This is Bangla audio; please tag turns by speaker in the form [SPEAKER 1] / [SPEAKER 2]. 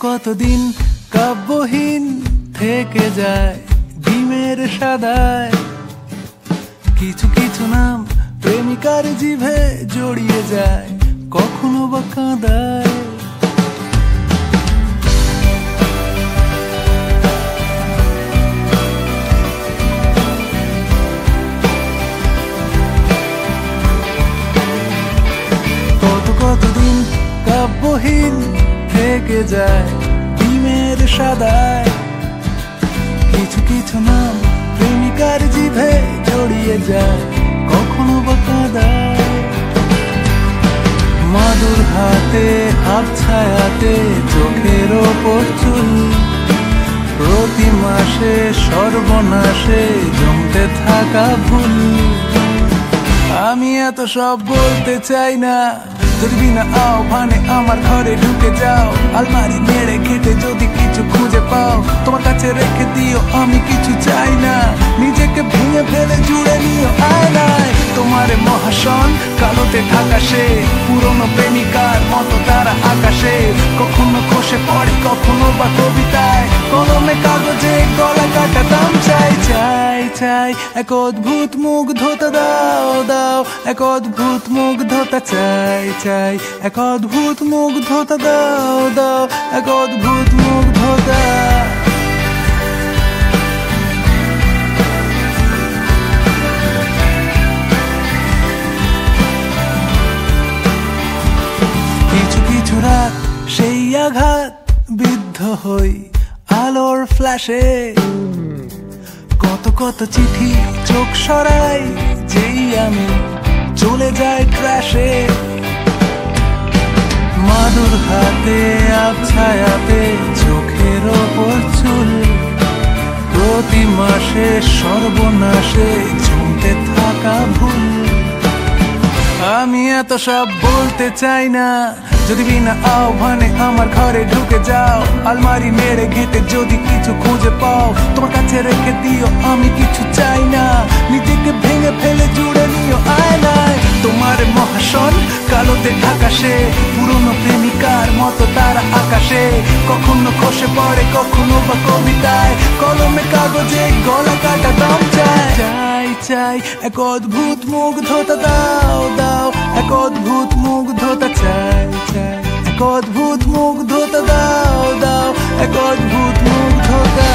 [SPEAKER 1] কতদিন কাব্যহীন থেকে যায় ডিমের সাদায়। কিছু কিছু নাম প্রেমিকার জিভে জড়িয়ে যায়, কখনো বা কাঁদায়। কতদিন কাব্যহীন থেকে যায় ডিমের সাদায়। কিছু কিছু নাম প্রেমিকার জিভে জড়িয়ে যায়, কখনো বা কাঁদায়। মাদুর হাতে হাত ছায়াতে চোখের ওপর চুল, প্রতি মাসে সর্বনাশে জমতে থাকা ভুল। আমি এত সব বলতে চাই না, যদি বিনা আহ্বানে আমার ঘরে ঢুকে যাও। আলমারি নেড়ে ঘেটে যদি কিছু খুঁজে পাও, তোমার কাছে রেখে দিও, আমি কিছু চাই না। নিজেকে ভেঙে ফেলে জুড়ে নিও আয়নায়। তোমার মহাশন কালোতে ঢাকা সে পুরনো প্রেমিকার মতো তারা আকাশে। কখনো খসে পড়ে কখনো বা কবিতায়, কলমে কাগজে গলা কাটা দাম চাই। চাই চাই এক অদ্ভুত মুগ্ধতা দাও দাও, এক অদ্ভুত মুগ্ধতা চাই চাই, এক অদ্ভুত মুগ্ধতা দাও দাও, এক অদ্ভুত মুগ্ধতা। কিছু কিছু রাত সেই আঘাত বিদ্ধ হই আলোর ফ্ল্যাশে। কত কত চিঠি চোখ সরাই যেই আমি চলে যাই ট্র্যাশে। মাদুর হাতে আবছায়াতে চোখের ওপর চুল, প্রতি মাসে সর্বনাশে জমতে থাকা ভুল। আমি এত সব বলতে চাই না, যদি বিনা আহ্বানে আমার ঘরে ঢুকে যাও। আলমারি নেড়ে ঘেটে যদি কিছু খুঁজে পাও, তোমার কাছে রেখে দিও, আমি কিছু চাই না। নিজেকে ভেঙে ফেলে জুড়ে নিও আয়নায়। তোমার মহাশন কালোতে ঢাকা সে পুরনো প্রেমিকার মতো তারা আকাশে। কখনো খসে পড়ে কখনো বা কবিতায়, কলমে কাগজে গলা কাটা দাম চাই। চাই চাই এক অদ্ভুত মুগ্ধতা দাও দাও, এক অদ্ভুত মুগ্ধতা চাই চাই, এক অদ্ভুত মুগ্ধতা দাও দাও, এক অদ্ভুত মুগ্ধতা।